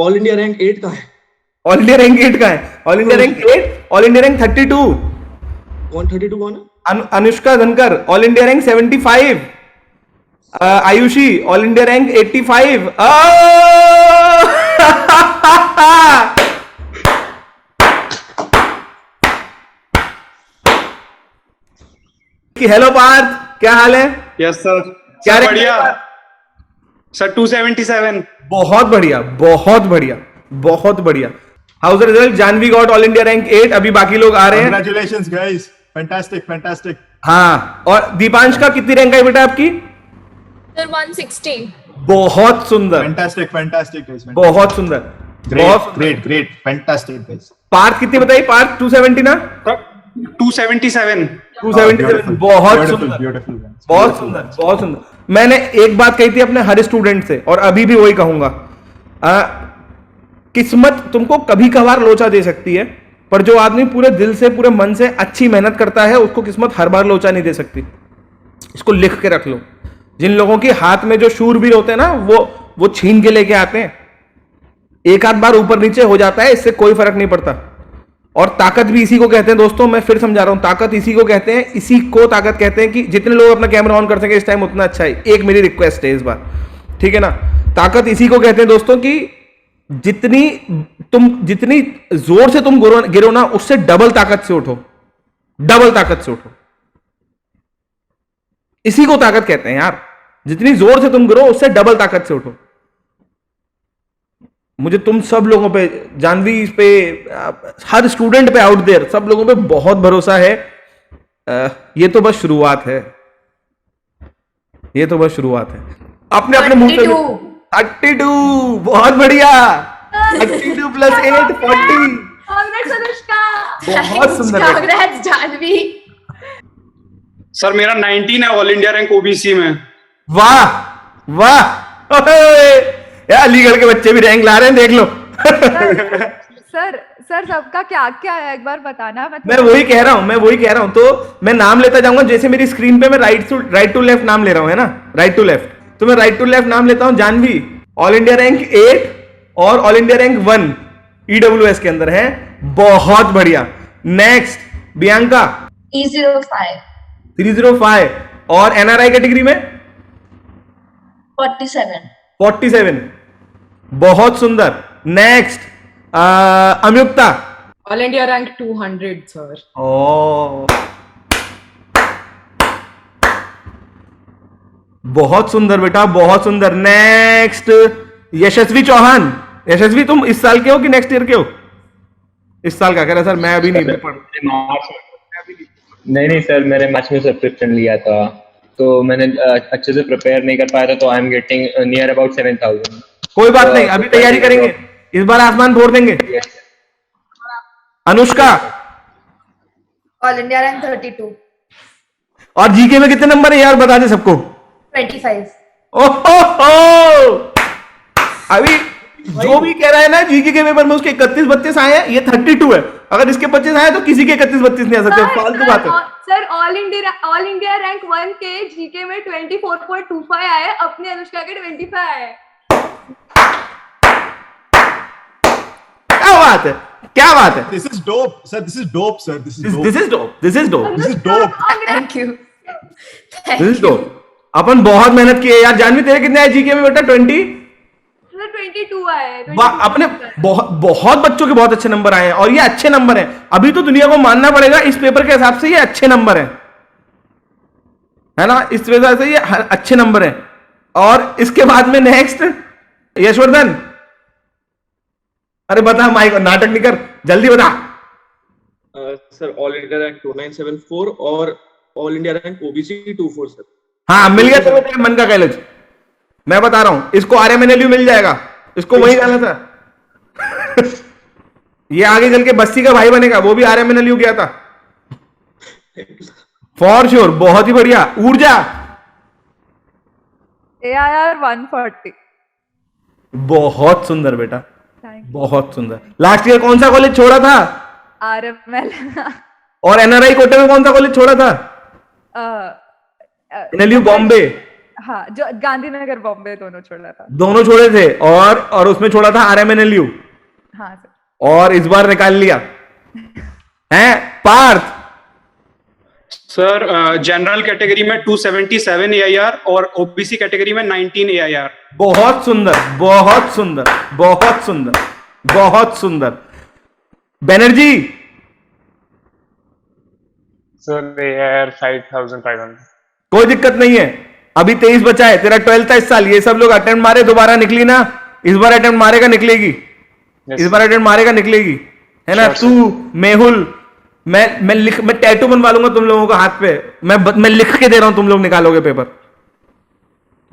All India rank 8 का है। All India rank 8 का है। All India rank 8, all India rank 32। कौन 32 कौन है? Anushka Dhankar all India rank 75। Aayushi all India rank 85। Hello Parth, क्या हाल है? Yes sir. क्या सर बढ़िया सर। 277। बहुत बढ़िया, बहुत बढ़िया, बहुत बढ़िया। How's result? Janhvi got all India rank 8। अभी बाकी लोग आ रहे हैं। Congratulations guys, fantastic, fantastic. हाँ, और दीपांश का कितनी रैंक है बेटा आपकी? सर 160। बहुत सुंदर, Fantastic, fantastic guys. Fantastic. बहुत सुंदर, बहुत सुंदर। Great, great, fantastic guys. Partha कितनी बताई? पार्थ 270 ना? 277। 277। बहुत Beautiful, सुंदर, beautiful guys. बहुत सुंदर, बहुत सुंदर। मैंने एक बात कही थी अपने हर स्टूडेंट से और अभी भी वही कहूंगा। किस्मत तुमको कभी कभार लोचा दे सकती है, पर जो आदमी पूरे दिल से, पूरे मन से अच्छी मेहनत करता है, उसको किस्मत हर बार लोचा नहीं दे सकती। इसको लिख के रख लो। जिन लोगों के हाथ में जो शूरवीर होते हैं ना, वो छीन के लेके आते हैं। एक आध बार ऊपर नीचे हो जाता है, इससे कोई फर्क नहीं पड़ता। और ताकत भी इसी को कहते हैं दोस्तों। मैं फिर समझा रहा हूं, ताकत इसी को कहते हैं, इसी को ताकत कहते हैं कि जितने लोग अपना कैमरा ऑन कर सके इस टाइम उतना अच्छा है। एक मेरी रिक्वेस्ट है इस बार, ठीक है ना? ताकत इसी को कहते हैं दोस्तों कि जितनी जोर से तुम गिरो ना, उससे डबल ताकत से उठो, डबल ताकत से उठो। इसी को ताकत कहते हैं यार। जितनी जोर से तुम गिरो, उससे डबल ताकत से उठो। मुझे तुम सब लोगों पे, जानवी पे, हर स्टूडेंट पे आउट देयर, सब लोगों पे बहुत भरोसा है। ये तो बस शुरुआत है, ये तो बस शुरुआत है। अपने अपने मुंह पे 32। बहुत बढ़िया। 32 प्लस 8 40। कांग्रेस अनुष्का। बहुत सुंदर। कांग्रेस जानवी। सर मेरा 19 है ऑल इंडिया रैंक ओबीसी में। वाह वाह, यार अलीगढ़ के बच्चे भी रैंक ला रहे हैं, देख लो। सर सबका क्या क्या है एक बार बताना। मैं वही कह रहा हूं। तो मैं नाम लेता जाऊंगा, जैसे मेरी स्क्रीन पे मैं राइट टू लेफ्ट नाम ले रहा हूं, है ना? राइट टू लेफ्ट, तो मैं राइट टू लेफ्ट नाम लेता हूं। जानवी ऑल इंडिया रैंक 8 और ऑल इंडिया रैंक 1 ईडब्ल्यूएस के अंदर है। बहुत बढ़िया। नेक्स्ट बियांका 305 और एनआरआई कैटेगरी में 47। बहुत सुंदर। नेक्स्ट अम्युक्ता ऑल इंडिया रैंक 200 सर। ओ बहुत सुंदर बेटा, बहुत सुंदर। नेक्स्ट यशस्वी चौहान। यशस्वी तुम इस साल के हो कि नेक्स्ट ईयर के हो? इस साल का कह रहा सर, मैं अभी नहीं पढ़। नहीं सर, मैंने मार्च में सब्सक्रिप्शन लिया था, तो मैंने अच्छे से प्रिपेयर नहीं कर पाया था, तो I am getting near about 7000। कोई बात नहीं, अभी तैयारी करेंगे, इस बार आसमान फोड़ देंगे। Anushka all India rank 32। और जीके में कितने नंबर है यार, बता दे सबको। 25। ओहो, अभी जो भी कह रहा है ना जीके के पेपर में उसके 31-32 आए हैं, ये 32 है। अगर इसके 25 आए तो किसी के 31-32 नहीं आ सकते। फालतू बात है सर। ऑल इंडिया रैंक 1 के जीके में 24.25 आए, अपने अनुष्का के 25 आए। क्या बात है, क्या बात है। This is dope, sir. This is dope, sir. This is dope. This is dope, this is dope, This is dope. Thank you. this is dope। अपन बहुत मेहनत की है यार। जानवी तेरे कितने आए जीके में बेटा? 20? 22 आए। अपने बहुत बच्चों के बहुत अच्छे नंबर आए हैं, और ये अच्छे नंबर हैं। अभी तो दुनिया को मानना पड़ेगा, इस पेपर के हिसाब से ये अच्छे नंबर हैं, है ना? इस वजह से ये अच्छे नंबर हैं। और इसके बाद में नेक्स्ट यशवर्धन। अरे बता, माइक नाटक नहीं कर, जल्दी बता। सर ऑल इंडिया रैंक 2974 और ऑल इंडिया रैंक ओबीसी 247। हाँ, मिल गया तुम्हें तेरे मन का कॉलेज। मैं बता रहा हूं, इसको आरएमएनएलयू मिल जाएगा, इसको वही जाना था। ये आगे चल के बस्ती का भाई बनेगा, वो भी आरएमएनएलयू गया था। फॉर श्योर, बहुत ही बढ़िया। ऊर्जा AIR 140। बहुत सुंदर बेटा, बहुत सुंदर। लास्ट ईयर कौन सा कॉलेज छोड़ा था? RML। और एनआरआई कोटे में कौन सा कॉलेज छोड़ा था? एनएलयू बॉम्बे। हाँ, जो गांधीनगर बॉम्बे दोनों छोड़ा था। दोनों छोड़े थे, और उसमें छोड़ा था RMNLU, हाँ सर। और इस बार निकाल लिया है पार्थ। सर जनरल कैटेगरी में 277 AIR और ओबीसी कैटेगरी में 19 AIR। बहुत सुंदर, बहुत सुंदर, बहुत सुंदर, बहुत सुंदर। Banerjee sir AIR 5500। कोई दिक्कत नहीं है, अभी 23 बचा है, तेरा 12th था इस साल। ये सब लोग अटेम्प्ट मारे, दोबारा निकली ना, इस बार अटेम्प्ट मारेगा निकलेगी, इस बार अटेम्प्ट मारेगा निकलेगी, है ना। तू, मेहुल, मैं टैटू बनवा लूंगा तुम लोगों को हाथ पे। मैं लिख के दे रहा हूं, तुम लोग निकालोगे पेपर,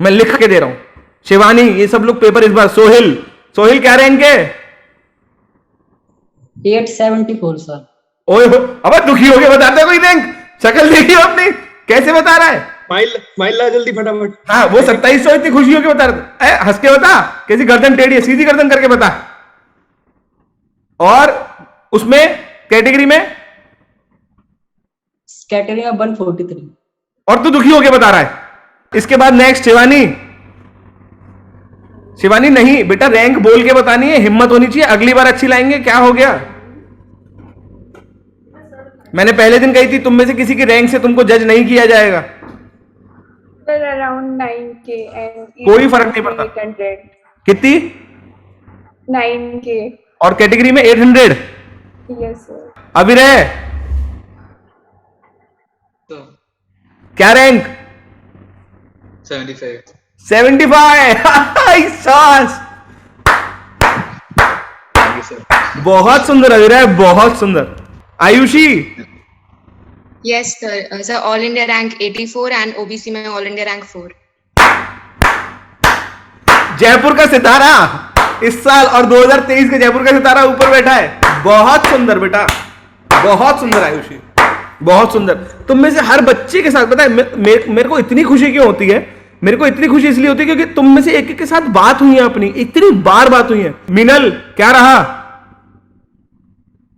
मैं लिख के दे रहा हूं। शिवानी, ये सब लोग पेपर इस बार। सोहिल क्या रैंक है? 874 सर। ओए हो, अब दुखी हो गया, बताते कोई रैंक? शक्ल देखी हो अपनी, कैसे बता रहा है? स्माइल ला जल्दी फटाफट। हाँ, वो 2700 इतनी खुशी हो के बता रहा था। हंस के बता, कैसी गर्दन टेढ़ी है, सीधी गर्दन करके बता। और उसमें कैटेगरी में 143। और तू दुखी होके बता रहा है। इसके बाद नेक्स्ट शिवानी नहीं बेटा, रैंक बोल के बतानी है, हिम्मत होनी चाहिए, अगली बार अच्छी लाएंगे। क्या हो गया? मैंने पहले दिन कही थी, तुम में से किसी की रैंक से तुमको जज नहीं किया जाएगा। अराउंड 9K एंड कोई फर्क नहीं पड़ता। 800। कितनी? 9K। और कैटेगरी में 800। Yes sir. अभिनय क्या रैंक? 75। सास बहुत सुंदर अभिनय, बहुत सुंदर। Ayushi Yes sir, sir all India rank 84 and OBC में all India rank 4। जयपुर का सितारा इस साल, और 2023 के जयपुर का सितारा ऊपर बैठा है। बहुत सुंदर बेटा, बहुत सुंदर आयुषी, बहुत सुंदर। तुम में से हर बच्चे के साथ, पता है मेरे को इतनी खुशी क्यों होती है? मेरे को इतनी खुशी इसलिए होती है क्योंकि तुम में से एक के साथ बात हुई है अपनी, इतनी बार बात हुई है। मिनल क्या रहा?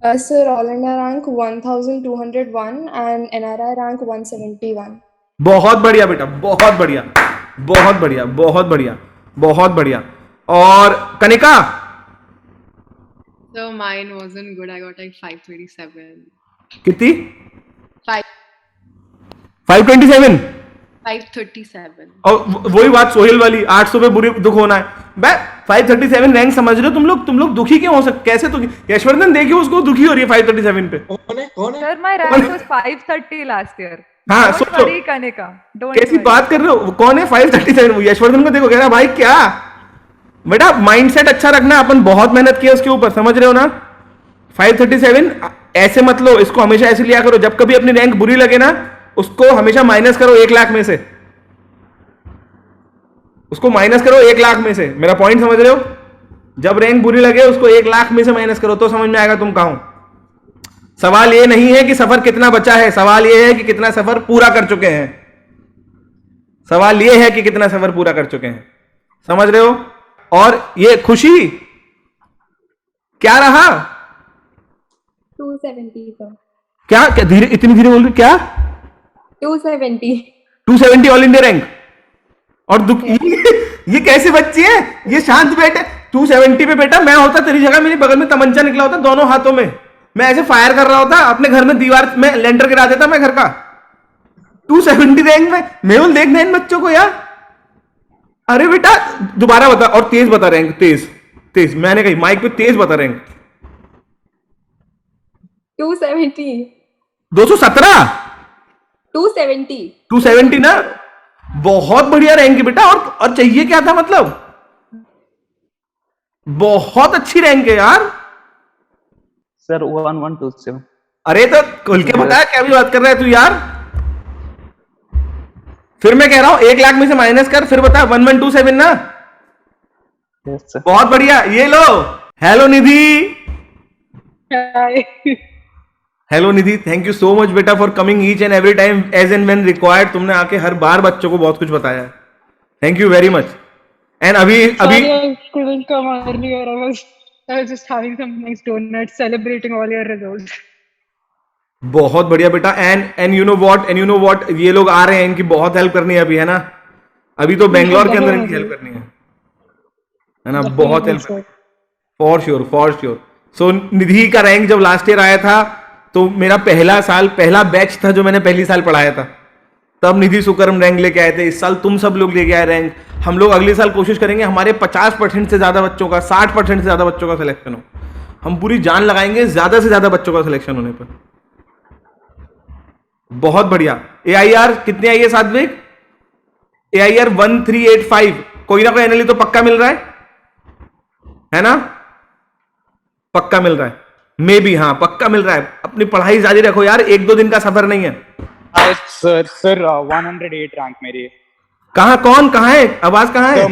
Sir, all India rank 1201 and NRI rank 171। बहुत बढ़िया बेटा, बहुत बढ़िया, बहुत बढ़िया, बहुत बढ़िया, बहुत बढ़िया। और Kanika? So mine wasn't good. I got like 527। कितनी? 527। और वही बात सोहेल वाली, 800 पे बुरी दुख होना है। 537 रैंक समझ रहे हो तुम लोग दुखी क्यों हो सकते? कैसे दुखी? यशवर्धन देखिए, उसको दुखी हो रही है 537 पे। कौन है? Sir my rank was 530 last year. हाँ, सोचो कैसी बात कर रहे हो। कौन है 537? यशवर्धन को देखो, कह रहा भाई क्या बेटा, माइंडसेट अच्छा रखना। अपन बहुत मेहनत किया उसके ऊपर, समझ रहे हो ना। 537 ऐसे मत लो, इसको हमेशा ऐसे लिया करो। जब कभी अपनी रैंक बुरी लगे ना, उसको हमेशा माइनस करो 1 लाख में से, उसको माइनस करो 1 लाख में से। मेरा पॉइंट समझ रहे हो? जब रैंक बुरी लगे उसको 1 लाख में से माइनस करो, तो समझ में आएगा तुम कहां हो। सवाल ये नहीं है कि सफर कितना बचा है, सवाल ये है कि कितना सफर पूरा कर चुके हैं। सवाल ये है कि कितना सफर पूरा कर चुके हैं, समझ रहे हो। और ये खुशी क्या रहा? 270 सर। क्या धीरे, इतनी धीरे बोल रही? क्या 270 ऑल इंडिया रैंक। और दुख ये कैसे बच्ची है, ये शांत बैठे। 270 पे बेटा, मैं होता तेरी जगह, मेरे बगल में तमंचा निकला होता दोनों हाथों में, मैं ऐसे फायर कर रहा होता, अपने घर में दीवार में लेंटर गिरा देता मैं घर का। 270 रैंक में। मेहुल देखना इन बच्चों को यार। अरे बेटा दोबारा बता, और तेज बता रैंक, तेज। मैंने कही माइक पे तेज बता रैंक। 270। 217। 270 ना, बहुत बढ़िया रैंक है बेटा। और चाहिए क्या था, मतलब बहुत अच्छी रैंक है यार। सर 1127। अरे तो खुल के बता, क्या भी बात कर रहा है तू यार। फिर मैं कह रहा हूं 1 लाख में से माइनस कर, फिर बता 1127 ना। बहुत बढ़िया। ये लो, hello Nidhi. Hello Nidhi, thank you so much बेटा for coming each and every time as and when required. तुमने आके हर बार बच्चों को बहुत कुछ बताया है, thank you very much. And अभी couldn't come earlier. I was just having some nice donuts, celebrating all your results. बहुत बढ़िया बेटा। एंड यू नो व्हाट, ये लोग आ रहे हैं, इनकी बहुत हेल्प करनी है अभी, है ना। अभी तो बेंगलोर के अंदर इनकी हेल्प करनी है ना, बहुत हेल्प, फॉर श्योर। सो निधि का रैंक जब लास्ट ईयर आया था तो मेरा पहला बैच था जो मैंने पहली साल पढ़ाया था, तब निधि सुकर्म रैंक लेके आए थे। इस साल तुम सब लोग लेके आए रैंक। हम लोग अगले साल कोशिश करेंगे हमारे 50% से ज्यादा बच्चों का, 60% से ज्यादा बच्चों का सिलेक्शन हो। हम पूरी जान लगाएंगे ज्यादा से ज्यादा बच्चों का सिलेक्शन होने पर। बहुत बढ़िया। AIR कितने आई है सात्विक? AIR 1385। कोई ना कोई एनएलई तो पक्का मिल रहा है ना? पक्का मिल रहा है, मे भी, हाँ पक्का मिल रहा है। अपनी पढ़ाई जारी रखो यार, 1-2 दिन का सफर नहीं है। सर 108 रैंक मेरी। कहाँ है? आवाज कहाँ है?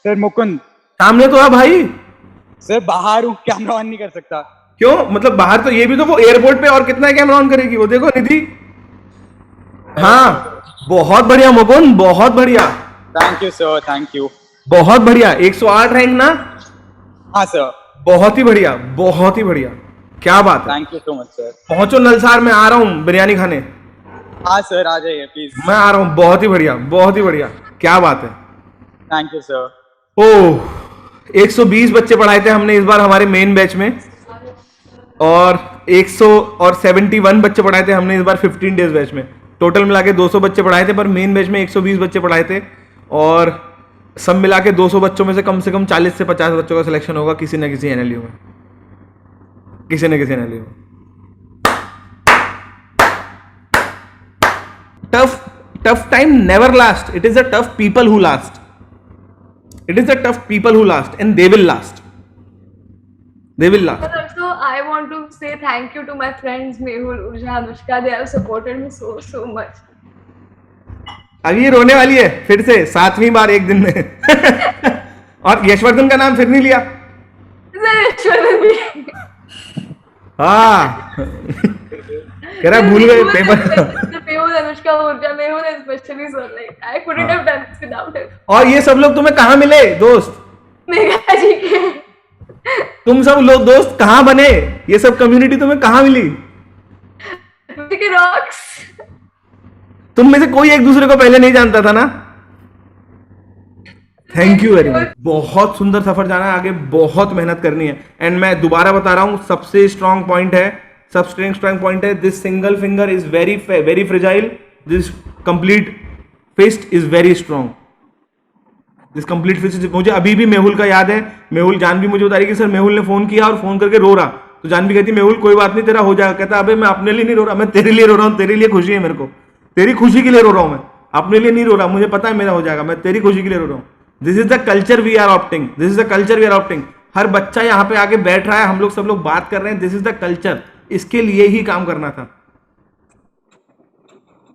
सर मुकुंद सामने तो है भाई। सर बाहर हूँ, कैमरा ऑन नहीं कर सकता। क्यों? मतलब बाहर तो ये भी तो वो एयरपोर्ट पे, और कितना कैमरा ऑन करेगी वो? देखो निधि। हाँ बहुत बढ़िया मुकुंद, बहुत बढ़िया। Thank you sir, thank you. बहुत बढ़िया। 108 रैंक ना? हाँ सर। बहुत ही बढ़िया, बहुत ही बढ़िया, क्या बात है। Thank you so much sir. पहुंचो नलसार, में आ रहा हूँ बिरयानी खाने। हाँ सर आ जाइए प्लीज। मैं आ रहा हूँ। बहुत ही बढ़िया, बहुत ही बढ़िया, क्या बात है। Thank you sir. ओह 120 बच्चे पढ़ाए थे हमने इस बार हमारे मेन बैच में, और 171 बच्चे पढ़ाए थे हमने इस बार 15 डेज बैच में। टोटल मिला के 200 बच्चे पढ़ाए थे, पर मेन बैच में 120 बच्चे पढ़ाए थे, और सब मिला के 200 बच्चों में से कम 40 से 50 बच्चों का सिलेक्शन होगा किसी न किसी एनएलयू में, किसी न किसी एनएलयू में। Tough time never last, it is the tough people who last, it is the tough people who last, and they will last, they will last. But also I want to say thank you to my friends Mehul, Urja, Anushka. They have supported me so much. अभी ये रोने वाली है फिर से 7वीं बार एक दिन में। और यशवर्धन का नाम फिर नहीं लिया। यशवर्धन भी। हाँ कह रहा भूल गए paper. Mehul, Anushka, Urja, Mehul especially, so like I couldn't have done this without him. और ये सब लोग तुम्हें कहाँ मिले दोस्त? मेघा जी के। तुम सब लोग दोस्त कहाँ बने? ये सब कम्युनिटी तुम्हें कहाँ मिली? के रॉक्स। तुम में से कोई एक दूसरे को पहले नहीं जानता था ना? Thank you very much. बहुत सुंदर सफर जाना है आगे, बहुत मेहनत करनी है। एंड मैं दोबारा बता रहा हूं, सबसे स्ट्रॉन्ग पॉइंट है, सबसे स्ट्रॉन्ग पॉइंट है, this single finger is very fragile, this complete fist is very strong, this complete fist. मुझे अभी भी मेहुल का याद है, मेहुल जानवी मुझे बता रही कि सर मेहुल ने फोन किया और फोन करके रो रहा, तो जानवी कहती मेहुल कोई बात नहीं तेरा हो जाएगा। कहता अबे मैं अपने लिए नहीं रो रहा, मैं तेरे लिए रो रहा हूँ, तेरे लिए खुशी है मेरे को, तेरी खुशी के लिए रो रहा हूँ मैं, अपने लिए नहीं रो रहा, मुझे पता है मेरा हो जाएगा, मैं तेरी खुशी के लिए रो रहा हूँ। This is the culture we are opting, this is the culture we are opting. हर बच्चा यहाँ पे आके बैठ रहा है, हम लोग सब लोग बात कर रहे हैं, दिस इज द कल्चर। इसके लिए ही काम करना था,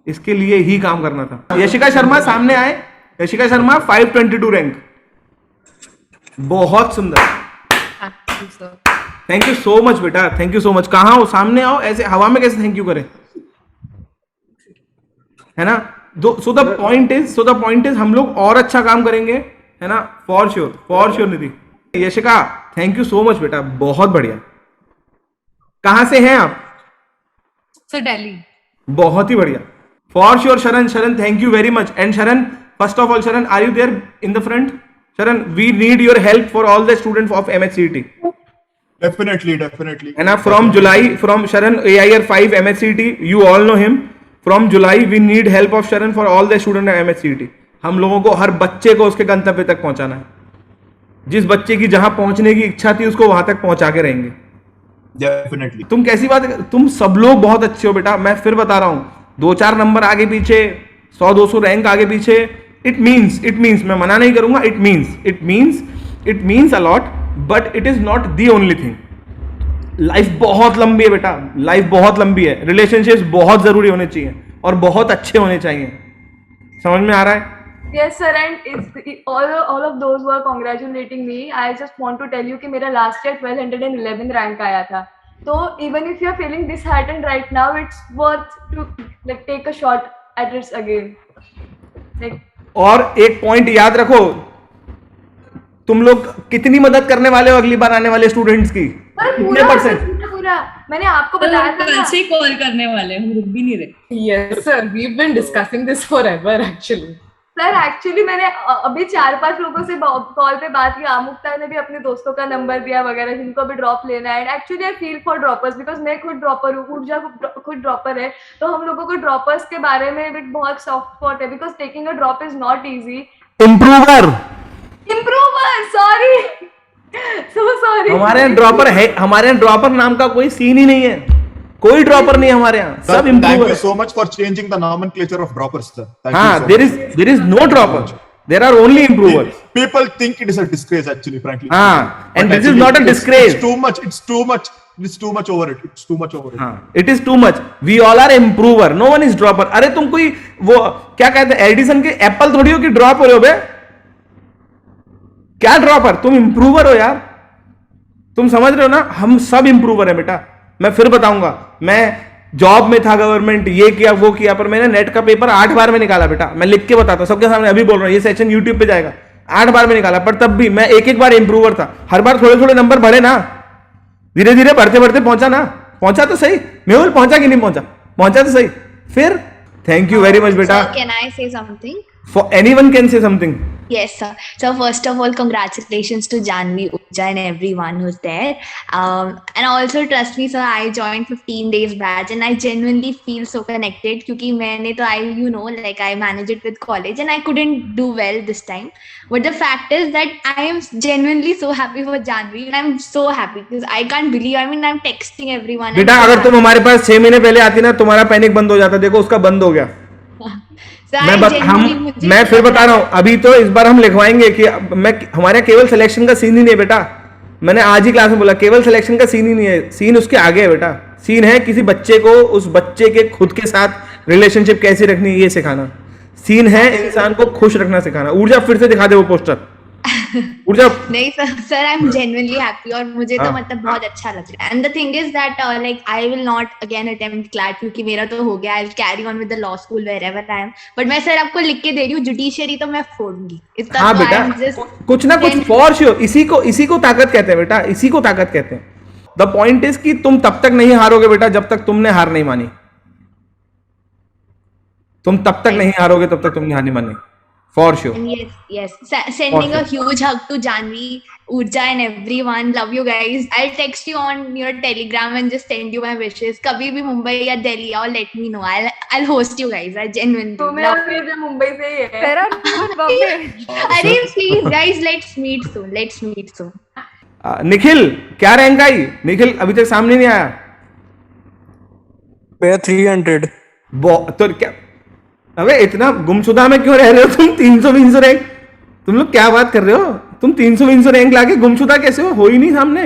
इसके लिए ही काम करना था। यशिका शर्मा सामने आए, यशिका शर्मा 522 रैंक, बहुत सुंदर, थैंक यू सो मच बेटा, थैंक यू सो मच। कहाँ हो? सामने आओ, ऐसे हवा में कैसे थैंक यू करें, है ना? सो द पॉइंट इज हम लोग और अच्छा काम करेंगे, है ना? For sure Nidhi. Yashika thank you so much बेटा, बहुत बढ़िया। कहां से हैं आप? सर दिल्ली। बहुत ही बढ़िया, for sure. Sharan thank you very much. And Sharan, first of all Sharan, are you there in the front? Sharan, we need your help for all the students of MHCET. Definitely. And from July, from Sharan AIR 5 MHCET, you all know him. From July, we need help of Sharan for all the students of MHCET. हम लोगों को हर बच्चे को उसके गंतव्य तक पहुंचाना है। जिस बच्चे की जहां पहुंचने की इच्छा थी उसको वहां तक पहुंचा के रहेंगे। Definitely. तुम कैसी बात है, तुम सब लोग बहुत अच्छे हो बेटा। मैं फिर बता रहा हूं, 2-4 नंबर आगे पीछे, 100-200 रैंक आगे पीछे, इट मीन्स मैं मना नहीं करूंगा, it means a lot, but it is not the only thing. Life बहुत लंबी है बेटा, लाइफ बहुत लंबी है, रिलेशनशिप्स बहुत जरूरी होने चाहिए और बहुत अच्छे होने चाहिए। समझ में आ रहा है? Yes sir, and all of those who are congratulating me, I just want to tell you कि मेरा last year 1211 रैंक आया था। तो even if you are feeling disheartened right now, it's worth to like take a shot at it again. Like, और एक point याद रखो, तुम लोग कितनी मदद करने वाले हो अगली बार आने वाले स्टूडेंट्स की? कितने परसेंट? पूरा मैंने आपको बताया था कल से कॉल करने वाले, हम रुक भी नहीं रहे। Yes sir, we've been discussing this forever actually. Sir actually मैंने अभी 4-5 लोगों से कॉल पे बात की, आमुक्ता ने भी अपने दोस्तों का नंबर दिया वगैरह जिनको अभी ड्रॉप लेना है। Actually I feel for droppers because मैं खुद ड्रॉपर हूँ, ऊर्जा खुद ड्रॉपर है, तो हम लोगों को ड्रॉपर्स के बारे में एक बहुत सॉफ्ट स्पॉट है because taking a drop is not easy. Improver sorry so sorry. हमारे यहाँ ड्रॉपर है, हमारे यहाँ ड्रॉपर नाम का कोई सीन ही नहीं है, कोई ड्रॉपर नहीं हमारे यहाँ, सब Thank improver. you so much for changing the nomenclature of droppers, sir. Thank you हाँ, so there much. is no dropper, there are only improvers. People think it is a disgrace, actually, frankly. हाँ, But and this is actually not a it's disgrace. too much. It's too much. It's too much over it. It's too much over it. हाँ, it is too much. We all are improver. No one is dropper. अरे तुम कोई वो क्या कहते हैं Edison के Apple थोड़ी हो कि ड्रॉप हो रहे हो बे? क्या ड्रॉपर? तुम इम्प्रूवर हो यार, तुम समझ रहे हो ना? हम सब इम्प्रूवर है बेटा। मैं फिर बताऊंगा, मैं जॉब में था गवर्नमेंट, ये किया वो किया, पर मैंने नेट का पेपर 8 बार में निकाला बेटा। मैं लिख के बताता हूं सबके सामने, अभी बोल रहा हूं, ये सेशन यूट्यूब पे जाएगा। 8 बार में निकाला, पर तब भी मैं एक बार इम्प्रूवर था। हर बार थोड़े थोड़े नंबर बढ़े ना, धीरे धीरे बढ़ते बढ़ते पहुंचा ना, पहुंचा तो सही। मेहुल पहुंचा कि नहीं पहुंचा? पहुंचा तो सही। फिर थैंक यू वेरी मच बेटा। Can I say something? For anyone can say something. Yes, sir. So first of all, congratulations to Janvi, Urja, and everyone who's there. And also trust me, sir, I joined 15 days batch, and I genuinely feel so connected. क्योंकि मैंने तो I manage it with college, and I couldn't do well this time. But the fact is that I am genuinely so happy for Janvi, and I'm so happy because I can't believe. I mean, I'm texting everyone. बेटा अगर तुम हमारे पास 6 महीने पहले आती ना, तुम्हारा panic बंद हो जाता। देखो उसका बंद हो गया। So मैं फिर बता रहा हूं, अभी तो इस बार हम लिखवाएंगे कि हमारे केवल सिलेक्शन का सीन ही नहीं है बेटा। मैंने आज ही क्लास में बोला, केवल सिलेक्शन का सीन ही नहीं है, सीन उसके आगे है बेटा। सीन है किसी बच्चे को उस बच्चे के खुद के साथ रिलेशनशिप कैसे रखनी है ये सिखाना। सीन है इंसान को खुश रखना सिखाना। ऊर्जा फिर से दिखा दे वो पोस्टर। ऊर्जा नहीं sir I am genuinely happy और मुझे तो मतलब बहुत अच्छा लग रहा है। And the thing is that like I will not again attempt CLAT क्योंकि मेरा तो हो गया। I will carry on with the law school wherever I am. But मैं सर आपको लिख के दे रही हूँ, जुडिशियरी तो मैं फोड़ूंगी इतना। हाँ बेटा, कुछ ना कुछ फॉर श्योर। इसी को ताकत कहते हैं बेटा, इसी को ताकत कहते हैं। द पॉइंट इज कि तुम तब तक नहीं हारोगे बेटा जब तक तुमने हार नहीं मानी। तुम तब तक नहीं हारोगे तब तक तुमने हार नहीं मानी। For sure. Yes. Sending a huge hug to Janvi, Urja, and everyone. Love you guys. I'll text you on your Telegram and just send you my wishes. कभी भी मुंबई या दिल्ली आओ, let me know. I'll host you guys. I genuinely. तुम्हें और मुंबई से ही है। अरे please guys, let's meet soon. Nikhil क्या रैंक आई? निखिल अभी तक सामने नहीं आया। भैया 300। तो क्या अबे इतना गुमशुदा में क्यों रह रहे हो तुम? 300 रैंक, तुम लोग क्या बात कर रहे हो? तुम 300 रैंक लाके गुमशुदा कैसे हो ही नहीं सामने।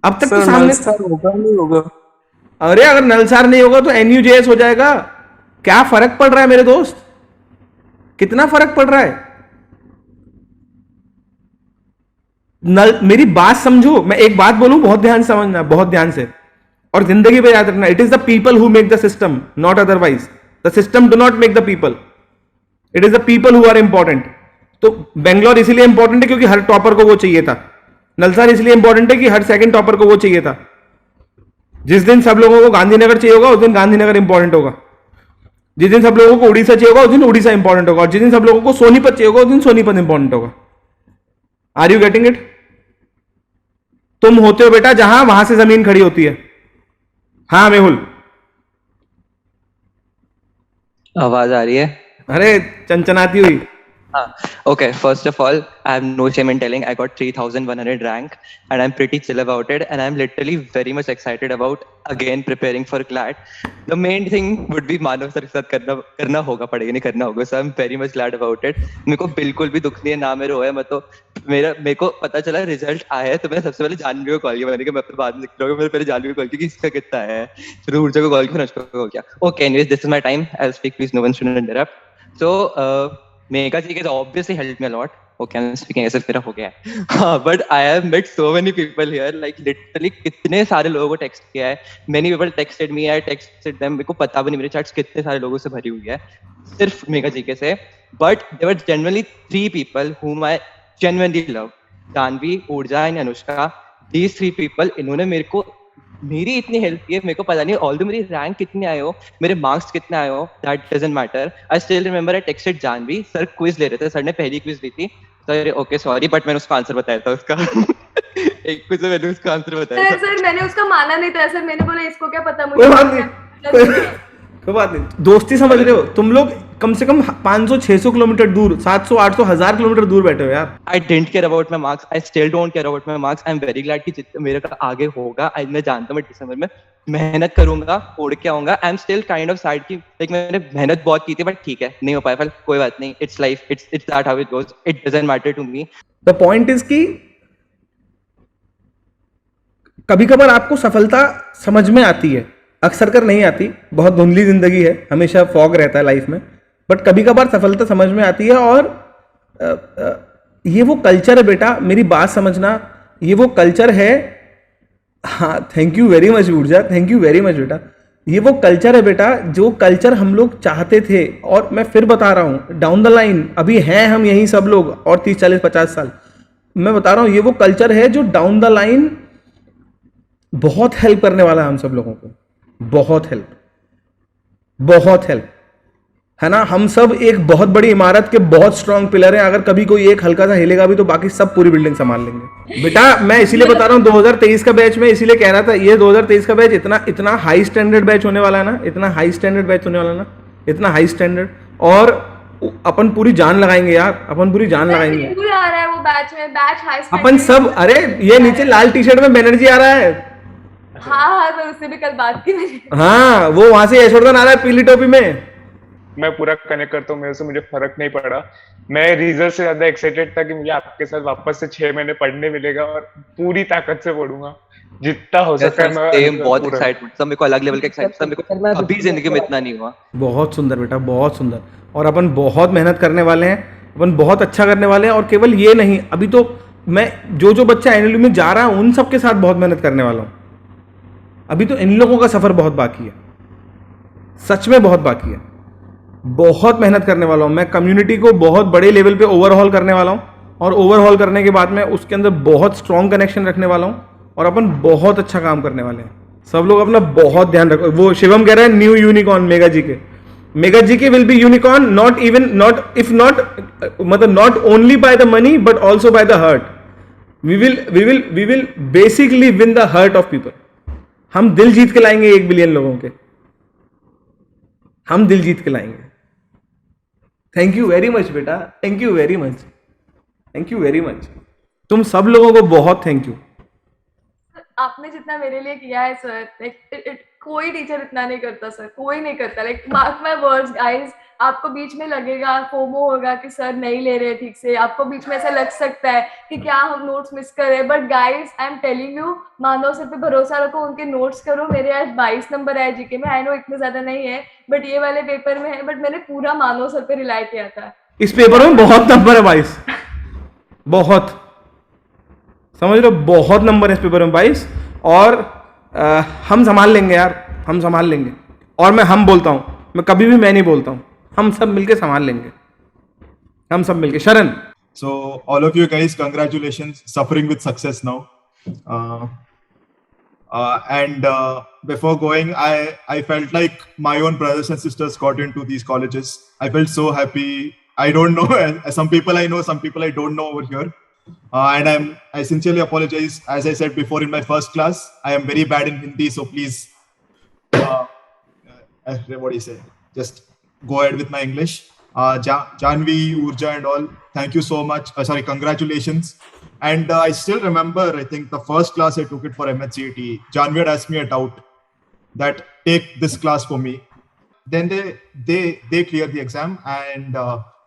अब तक तो सामने होगा नहीं होगा। अरे अगर नलसार नहीं होगा तो NUJS हो जाएगा। क्या फर्क पड़ रहा है मेरे दोस्त? कितना फर्क पड़ रहा है? मेरी बात समझो। मैं एक बात बोलूं, बहुत ध्यान से समझना, बहुत ध्यान से, और जिंदगी पे याद रखना। It is the people who make the system, not otherwise. The system do not make the people, it is the people who are important. तो बेंगलोर इसीलिए इंपॉर्टेंट है क्योंकि हर टॉपर को वो चाहिए था। नलसार इसलिए इंपॉर्टेंट है कि हर सेकंड टॉपर को वो चाहिए था। जिस दिन सब लोगों को गांधीनगर चाहिए होगा उस दिन गांधीनगर इंपॉर्टेंट होगा। जिस दिन सब लोगों को उड़ीसा चाहिए होगा उस दिन उड़ीसा इंपॉर्टेंट होगा। और जिस दिन सब लोगों को सोनीपत चाहिए होगा उस दिन सोनीपत इंपॉर्टेंट होगा। Are you getting it? तुम होते हो बेटा जहां वहां से जमीन खड़ी होती है। हाँ मेहुल, आवाज आ रही है? अरे चंचनाती हुई। Okay, first of all, I have no shame in telling I got 3100 rank and I'm pretty chill about it and I'm literally very much excited about again preparing for CLAT. The main thing would be Manav sir के साथ करना होगा, पड़ेगा नहीं करना होगा। So I'm very much glad about it. मेरे को बिल्कुल भी दुख नहीं है ना मेरे होया। मैं तो मेरे को पता चला रिजल्ट आया है तो मैंने सबसे पहले जानवी को कॉल किया। मैंने कहा मैं अपने बाद में लिख रहा हूँ, मैंने पहले जानवी को कॉल किया कि इसका कितना है, फिर ऊर्जा को कॉल किया, फिर अनुष्का को कॉल किया। Okay, anyways, this is my time. I'll speak, please no one should interrupt. So Megha ji has obviously helped me a lot. Okay, I'm speaking as if मेरा हो गया है। But I have met so many people here, like literally कितने सारे लोगों को text किया है। Many people texted me, I texted them. मेरे को पता भी नहीं मेरे chats कितने सारे लोगों से भरी हुई है सिर्फ मेघा जी के से। But there were generally 3 people whom I genuinely love. Janvi, ऊर्जा and अनुष्का. These 3 people, इन्होंने मेरे को मेरी इतनी हेल्प की है, मेरे को पता नहीं ऑल मेरी रैंक कितने आए हो, मेरे मार्क्स कितने आए हो, that doesn't matter. I still remember I texted Janhvi, sir quiz ले रहे थे, सर ने पहली क्विज ली थी, सर ओके सॉरी बट मैंने उसका आंसर बताया था उसका एक क्विज में मैंने उसका आंसर बताया था. सर मैंने उसका माना नहीं था सर, मैंने बोला इसको क्या पता कोई बात नहीं, कोई बात नहीं, दोस्ती समझ रहे हो तुम लोग. कम से कम 500-600 किलोमीटर दूर, 700-800 1000 किलोमीटर दूर बैठे हो यार. I didn't care about my marks. I still don't care about my marks. I'm very glad कि मेरे का आगे होगा. मैं जानता हूँ मैं दिसंबर में मेहनत करूंगा, उड़ के आऊंगा. I'm still kind of sad कि like मैंने मेहनत बहुत की थी बट ठीक है नहीं हो पाया. फिर कोई बात नहीं. It's life. It's that how it goes. It doesn't matter to me. The point is कि कभी कभार आपको सफलता समझ में आती है, अक्सर कर नहीं आती. बहुत धुंधली जिंदगी है, हमेशा फॉग रहता है लाइफ में, बट कभी कभार सफलता समझ में आती है. और ये वो कल्चर है बेटा, मेरी बात समझना, ये वो कल्चर है. हाँ थैंक यू वेरी मच ऊर्जा, थैंक यू वेरी मच बेटा. ये वो कल्चर है बेटा जो कल्चर हम लोग चाहते थे. और मैं फिर बता रहा हूँ, डाउन द लाइन अभी हैं हम यही सब लोग और 30-40-50 साल, मैं बता रहा हूँ ये वो कल्चर है जो डाउन द लाइन बहुत हेल्प करने वाला है हम सब लोगों को. बहुत हेल्प है ना. हम सब एक बहुत बड़ी इमारत के बहुत स्ट्रांग पिलर हैं. अगर कभी कोई एक हल्का सा हिलेगा भी तो बाकी सब पूरी बिल्डिंग संभाल लेंगे. बेटा मैं इसीलिए बता रहा हूँ 2023 का बैच में इसीलिए कह रहा था, ये 2023 का बैच इतना हाई स्टैंडर्ड बैच होने वाला है ना, इतना हाई स्टैंडर्ड बैच होने वाला है ना, इतना हाई स्टैंडर्ड. और अपन पूरी जान लगाएंगे यार, अपन पूरी जान लगाएंगे. आ रहा है वो बैच में, बैच हाई अपन सब. अरे ये नीचे लाल टी शर्ट में बैनर्जी आ रहा है. हाँ मैं उससे भी कल बात की मैंने. हाँ वो वहां से यशवर्धन आ रहा है पीली टोपी में. मैं पूरा कनेक्ट करता हूँ, मेरे से मुझे फर्क नहीं पड़ा. मैं रिजल्ट से ज्यादा एक्साइटेड था कि मुझे आपके साथ वापस से 6 महीने पढ़ने मिलेगा और पूरी ताकत से पढ़ूंगा जितना हो सकता है. मैं बहुत एक्साइटमेंट, सब मेरे को अलग लेवल का एक्साइटमेंट, सब मेरे को अभी जिंदगी में इतना नहीं हुआ. बहुत सुंदर बेटा, बहुत सुंदर. और अपन बहुत मेहनत करने वाले हैं, अपन बहुत अच्छा करने वाले हैं. और केवल ये नहीं, अभी तो मैं जो बच्चा एनएलयू में जा रहा है उन सबके साथ बहुत मेहनत करने वाला हूँ. अभी तो इन लोगों का सफर बहुत बाकी है, सच में बहुत बाकी है. बहुत मेहनत करने वाला हूं मैं. कम्युनिटी को बहुत बड़े लेवल पे ओवरहॉल करने वाला हूं, और ओवरहॉल करने के बाद में उसके अंदर बहुत स्ट्रॉन्ग कनेक्शन रखने वाला हूं, और अपन बहुत अच्छा काम करने वाले हैं. सब लोग अपना बहुत ध्यान रखो. वो शिवम कह रहा है new unicorn mega G K will be unicorn, मतलब not only by the money but also by the heart. We will basically win the heart of people. हम दिल जीत के लाएंगे 1 बिलियन लोगों के, हम दिल जीत के लाएंगे. थैंक यू वेरी मच बेटा, thank you very much, thank you very much. तुम सब लोगों को बहुत थैंक यू. आपने जितना मेरे लिए किया है सर, लाइक कोई टीचर इतना नहीं करता सर, कोई नहीं करता. Like mark my words guys, आपको बीच में लगेगा, फोमो होगा कि सर नहीं ले रहे ठीक से, आपको बीच में ऐसा लग सकता है कि क्या हम नोट्स मिस कर रहे हैं, but guys I am telling you, Manav sir पे भरोसा रखो, उनके नोट्स करो. मेरे आज 22 नंबर आए जीके में. आई नो इतने ज्यादा नहीं है बट ये वाले पेपर में है, बट मैंने पूरा मानव सर पे रिलाई किया था. इस पेपर में बहुत नंबर है 22, बहुत, समझ लो बहुत नंबर है इस पेपर में 22. और हम संभाल लेंगे यार, हम संभाल लेंगे. और मैं हम बोलता हूं, मैं कभी भी मैं नहीं बोलता हूं, हम सब मिलके संभाल लेंगे, हम सब मिलके. शरण. So all of you guys, congratulations, suffering with success now. And before going, I felt like my own brothers and sisters got into these colleges. I felt so happy. I don't know, some people I know, some people I don't know over here. And I sincerely apologize. As I said before in my first class, I am very bad in Hindi, so please, what do you say? Just go ahead with my English. Janvi, Urja and all, thank you so much. Sorry, congratulations. And I still remember, I think the first class I took it for MHCET, Janvi had asked me a doubt that take this class for me. Then they cleared the exam. And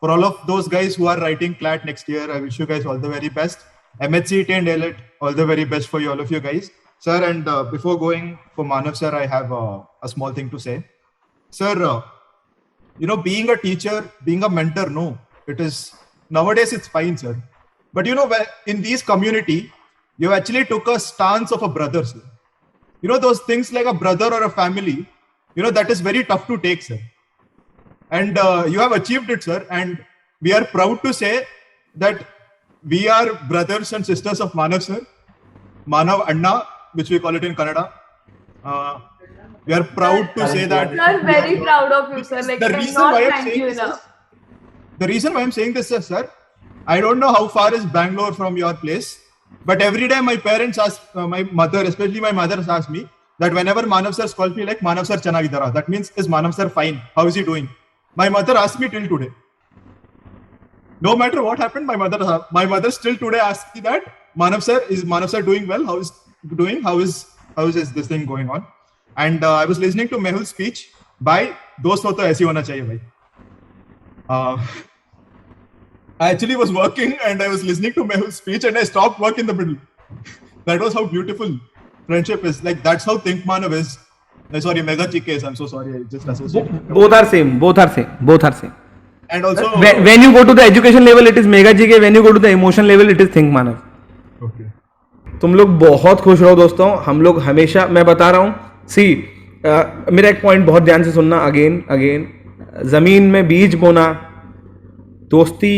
for all of those guys who are writing CLAT next year, I wish you guys all the very best. MHCET and ALET, all the very best for you, all of you guys. Sir, and before going for Manav sir, I have a small thing to say. Sir, you know, being a teacher, being a mentor, no, it is, nowadays it's fine, sir. But you know, in these community, you actually took a stance of a brother, sir. You know, those things like a brother or a family, you know, that is very tough to take, sir. And you have achieved it, sir. And we are proud to say that we are brothers and sisters of Manav, sir. Manav Anna, which we call it in Kannada. We are proud to say that. Sir, very proud of you, sir. Like, The cannot reason why I'm thank saying you this enough. the reason why I'm saying this is, sir, I don't know how far is Bangalore from your place, but every day my parents ask, my mother, especially my mother, asks me that whenever Manav sir calls me, like, Manav sir chanagidara, that means, is Manav sir fine? How is he doing? My mother asked me till today. No matter what happened, my mother still today asks me that, Manav sir doing well? How is doing? How is this thing going on? And I was listening to Mehul's speech by Dost Ho To Aise Hona Chahiye Bhai. I actually was working and I was listening to Mehul's speech and I stopped work in the middle. That was how beautiful friendship is. Like, that's how Think Manav is. Sorry, Mega Chikes. I'm so sorry. I just associated. Both are same. And also, when you go to the education level, it is Mega GK. When you go to the emotion level, it is Think Manav. Okay. तुम लोग बहुत खुश रहो दोस्तों. हम लोग हमेशा, मैं बता रहा हूँ, मेरा एक पॉइंट बहुत ध्यान से सुनना. अगेन जमीन में बीज बोना, दोस्ती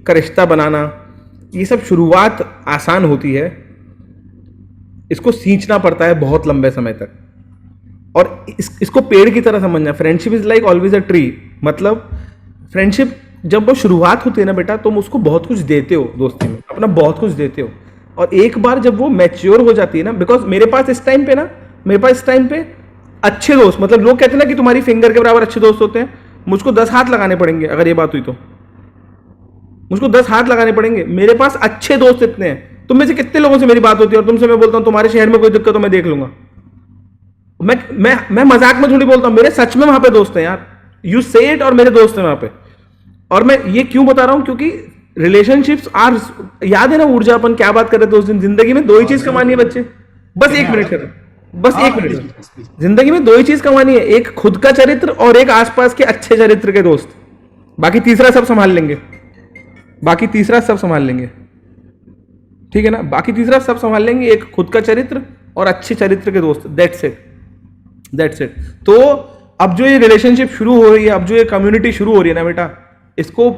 का रिश्ता बनाना, ये सब शुरुआत आसान होती है, इसको सींचना पड़ता है बहुत लंबे समय तक. और इसको पेड़ की तरह समझना. Friendship is like always a tree. मतलब फ्रेंडशिप जब वो शुरुआत होती है ना बेटा, तुम उसको बहुत कुछ देते हो दोस्ती में, अपना बहुत कुछ देते हो. और एक बार जब वो मैच्योर हो जाती है ना, बिकॉज मेरे पास इस टाइम पे अच्छे दोस्त, मतलब लोग कहते हैं ना कि तुम्हारी फिंगर के बराबर अच्छे दोस्त होते हैं. मुझको 10 हाथ लगाने पड़ेंगे अगर ये बात हुई तो. मुझको 10 हाथ लगाने पड़ेंगे. मेरे पास अच्छे दोस्त इतने हैं. तुम में से कितने लोगों से मेरी बात होती है और तुमसे मैं बोलता हूं तुम्हारे शहर में कोई दिक्कत हो मैं देख लूंगा. मैं मजाक में थोड़ी बोलता हूं, मेरे सच में वहां पे दोस्त हैं यार. यू से इट, और मेरे दोस्त हैं वहां पे. और मैं ये क्यों बता रहा हूं, क्योंकि रिलेशनशिप्स आर, याद है ना ऊर्जा, अपन क्या बात कर रहे थे उस दिन, जिंदगी में 2 ही चीज कमानी है बच्चे. बस 1 मिनट कर, बस 1 मिनट. जिंदगी में 2 ही चीज कमानी है, एक खुद का चरित्र और एक आसपास के अच्छे चरित्र के दोस्त. बाकी तीसरा सब संभाल लेंगे. ठीक है ना, बाकी तीसरा सब संभाल लेंगे. एक खुद का चरित्र और अच्छे चरित्र के दोस्त. That's it. तो अब जो ये रिलेशनशिप शुरू हो रही है, अब जो ये कम्युनिटी शुरू हो रही है ना बेटा, इसको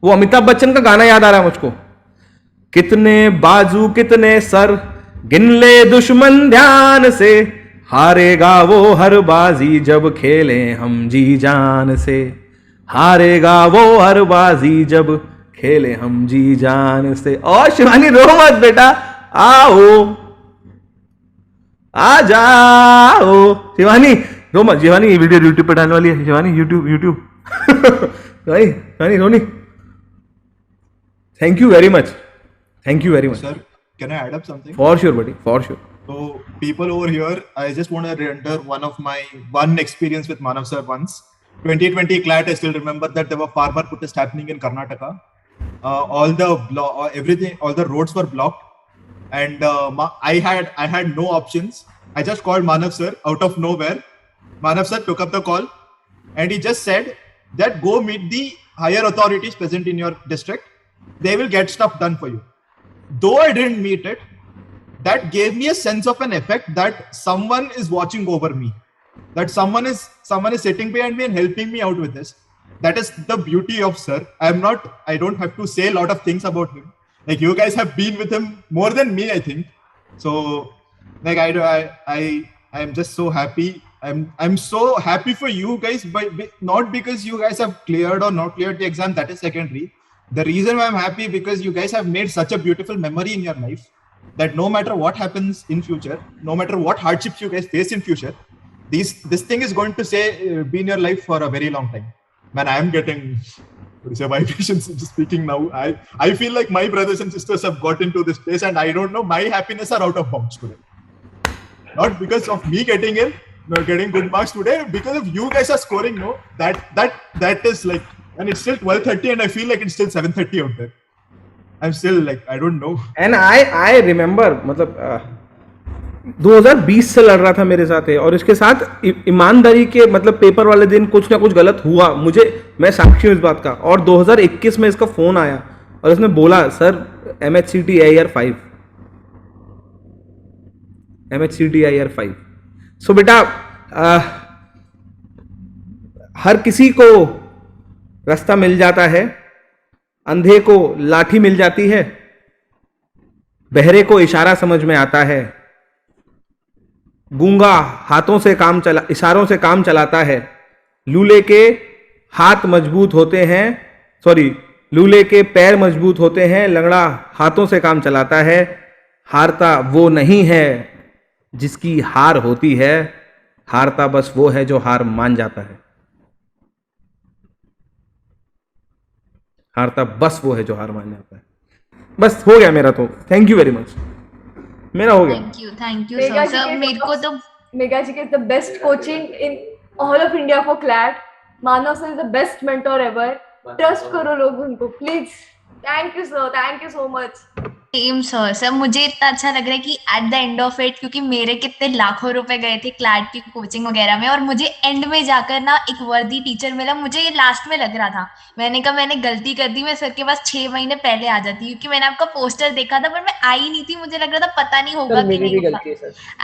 वो अमिताभ बच्चन का गाना याद आ रहा है मुझको. कितने बाजू कितने सर, गिन ले दुश्मन ध्यान से, हारेगा वो हर बाजी जब खेले हम जी जान से. हारेगा वो हर बाजी जब खेले हम जी जान से. और शिवानी रो मत बेटा, आओ आ जाओ. शिवानी रो मत. शिवानी ये वीडियो यूट्यूब पे डालने वाली है. Shivani YouTube Shivani Roni. Thank you very much. Sir, can I add up something? For sure, buddy. For sure. So, people over here, I just want to render one experience with Manav sir once. 2020 CLAT, I still remember that there were farmer protests happening in Karnataka. All the roads were blocked, and I had no options. I just called Manav sir out of nowhere. Manav sir took up the call, and he just said that go meet the higher authorities present in your district. They will get stuff done for you. Though I didn't meet it, that gave me a sense of an effect that someone is watching over me, that someone is sitting behind me and helping me out with this. That is the beauty of sir. I don't have to say a lot of things about him. Like, you guys have been with him more than me, I think. So, like, I'm just so happy. I'm so happy for you guys, but not because you guys have cleared or not cleared the exam. That is secondary. The reason why I'm happy, because you guys have made such a beautiful memory in your life that no matter what happens in future, no matter what hardships you guys face in future, this thing is going to be in your life for a very long time. Man, I am getting vibrations speaking now. I feel like my brothers and sisters have got into this place, and I don't know, my happiness are out of bounds today. Not because of me getting good marks today, because of you guys are scoring. No, that is like. And it's still 12:30 and I feel like it's still 7:30 out there. I'm still like, I don't know. And I remember, मतलब 2020 से लड़ रहा था मेरे साथ है, और इसके साथ ईमानदारी के, मतलब पेपर वाले दिन कुछ ना कुछ गलत हुआ, मैं साक्षी हूँ इस बात का. और 2021 में इसका फोन आया और इसने बोला, सर MHCT AIR 5. सो बेटा, हर किसी को रास्ता मिल जाता है, अंधे को लाठी मिल जाती है, बहरे को इशारा समझ में आता है, गूंगा हाथों से इशारों से काम चलाता है, लूले के हाथ मजबूत होते हैं, लूले के पैर मजबूत होते हैं, लंगड़ा हाथों से काम चलाता है, हारता वो नहीं है जिसकी हार होती है, हारता बस वो है जो हार मान जाता है, हारता बस वो है जो हार मान जाता है। बस हो गया मेरा तो, थैंक यू वेरी मच, मेरा हो गया। Thank you sir. मेरे को तो मेगा जी के the best coaching in all of India for CLAT. Manav sir is the best mentor ever. Trust करो लोग उनको please. Thank you sir, thank you so much. Same sir मुझे इतना अच्छा लग रहा है कि at the end of it, क्योंकि मेरे कितने लाखों रुपए गए थे क्लैट की कोचिंग वगैरह में, और मुझे एंड में जाकर ना एक वर्दी टीचर मिला। मुझे ये लास्ट में लग रहा था, मैंने कहा मैंने गलती कर दी, मैं सर के पास 6 महीने पहले आ जाती, क्योंकि मैंने आपका पोस्टर देखा था पर मैं आई नहीं थी। मुझे लग रहा था पता नहीं होगा कि नहीं होगा,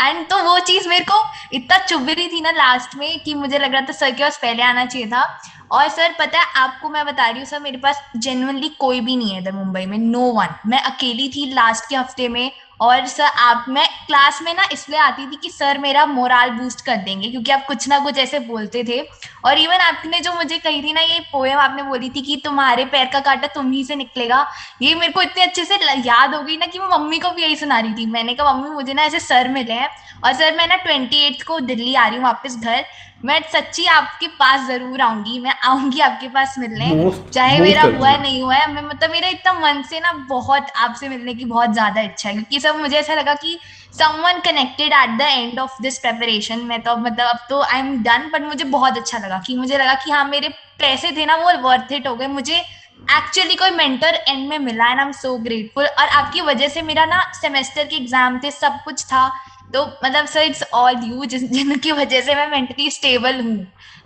एंड तो वो चीज मेरे को इतना चुभ रही थी ना लास्ट में कि मुझे लग रहा था सर के पास पहले आना चाहिए था। और सर पता है आपको, मैं बता रही हूँ सर, मेरे पास जेन्युइनली कोई भी नहीं है इधर मुंबई में, नो वन। मैं अकेली थी लास्ट के हफ्ते में, और सर मैं क्लास में ना इसलिए आती थी कि सर मेरा मोराल बूस्ट कर देंगे, क्योंकि आप कुछ ना कुछ ऐसे बोलते थे। और इवन आपने जो मुझे कही थी ना ये पोएम आपने बोली थी कि तुम्हारे पैर का कांटा तुम ही से निकलेगा, ये मेरे को इतने अच्छे से याद हो गई ना कि मैं मम्मी को भी यही सुना रही थी। मैंने कहा मम्मी मुझे ना ऐसे सर मिले हैं, और सर मैं ना 28 को दिल्ली आ रही हूँ वापस घर। मैं सच्ची आपके पास जरूर आऊंगी, मैं आऊंगी आपके पास मिलने, चाहे मेरा हुआ है नहीं हुआ है। मैं मतलब मेरा इतना मन से ना बहुत आपसे मिलने की बहुत ज्यादा इच्छा है, क्योंकि सब मुझे ऐसा लगा कि someone connected at the end of this preparation। मैं तो मतलब अब तो आई एम डन, बट मुझे बहुत अच्छा लगा कि मुझे लगा कि हाँ मेरे पैसे थे ना वो वर्थ इट हो गए। मुझे एक्चुअली कोई मेंटर एंड में मिला and I am so grateful. और आपकी वजह से मेरा ना सेमेस्टर के एग्जाम थे, सब कुछ था, तो मतलब सर इट्स ऑल यू, जिनकी वजह से मैं मेंटली स्टेबल हूँ।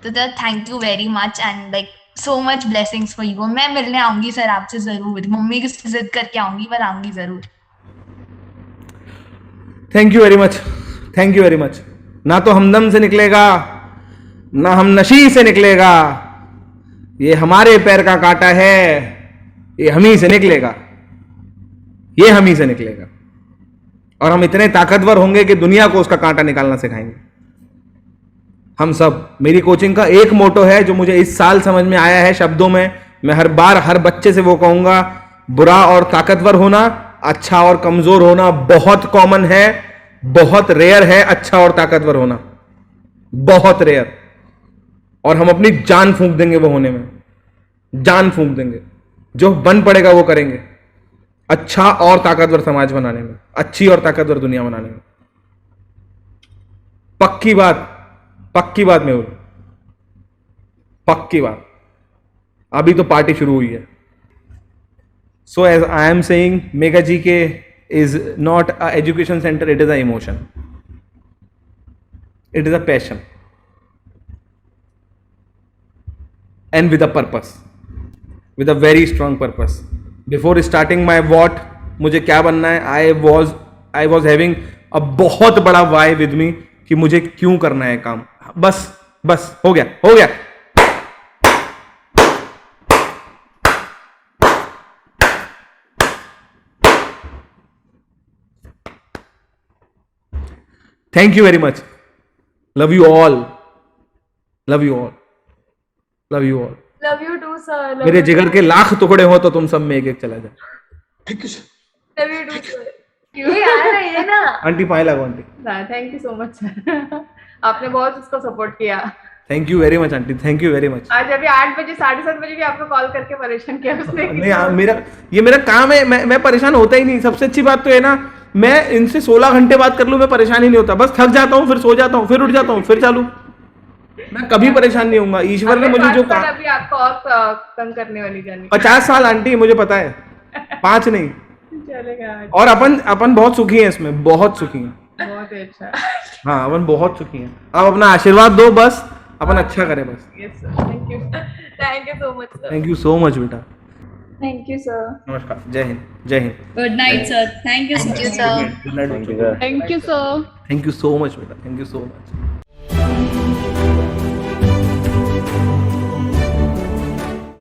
तो thank you very much and like so much blessings for you. मैं मिलने आऊंगी सर आपसे जरूर, मम्मी की जिद करके आऊंगी, पर आऊंगी जरूर। Thank you very much, thank you very much. ना तो हमदम से निकलेगा ना हम नशी से निकलेगा, ये हमारे पैर का कांटा है, ये हम ही से निकलेगा, ये हम ही से निकलेगा। और हम इतने ताकतवर होंगे कि दुनिया को उसका कांटा निकालना सिखाएंगे हम सब। मेरी कोचिंग का एक मोटो है जो मुझे इस साल समझ में आया है शब्दों में, मैं हर बार हर बच्चे से वो कहूंगा, बुरा और ताकतवर होना, अच्छा और कमजोर होना बहुत कॉमन है, बहुत रेयर है अच्छा और ताकतवर होना, बहुत रेयर। और हम अपनी जान फूंक देंगे वो होने में, जान फूंक देंगे, जो बन पड़ेगा वो करेंगे, अच्छा और ताकतवर समाज बनाने में, अच्छी और ताकतवर दुनिया बनाने में। पक्की बात मैं बोलूं, पक्की बात। अभी तो पार्टी शुरू हुई है। So as I am saying, mega G K is not a education center, it is an emotion, it is a passion and with a purpose, with a very strong purpose. Before starting my what मुझे क्या बनना है, I was having a बहुत बड़ा why with me कि मुझे क्यों करना है काम। बस हो गया। Thank you very much. Love you all. Love you all. Love you all. Love you too, sir. मेरे जिगर के लाख टुकड़े हो तो तुम सब में एक चला जाए। Thank you sir. Love you too, sir. क्यों यार ये ना? आंटी पाए लगो aunty. Thank you so much, sir. आपने बहुत उसको सपोर्ट किया। Thank you very much aunty, thank you very much. आज अभी 8 बजे 7:30 बजे भी आपको कॉल करके परेशान किया उसने। नहीं मेरा काम है, मैं परेशान होता ही नहीं। सबसे अच्छी बात तो है ना, मैं इनसे 16 घंटे बात कर लूं, मैं परेशान ही नहीं होता। बस थक जाता हूँ, फिर सो जाता हूँ, फिर उठ जाता हूँ, फिर चालू। मैं कभी परेशान नहीं होऊंगा। ईश्वर ने मुझे जो कहा, अभी आपको और तंग करने वाली जानी 50 साल आंटी, मुझे पता है, 5 नहीं चलेगा। और अपन बहुत सुखी हैं इसमें, बहुत सुखी हैं, बहुत अच्छा। हाँ अपन बहुत सुखी हैं। अब अपना आशीर्वाद दो, बस अपन अच्छा करें बस। Yes sir, thank you so much sir. Thank you so much बेटा। Thank you sir. नमस्कार, जय हिंद, जय Hind. Good night sir. Thank you sir. Good night. Thank you, sir. Thank you so much बेटा, थैंक यू सो मच।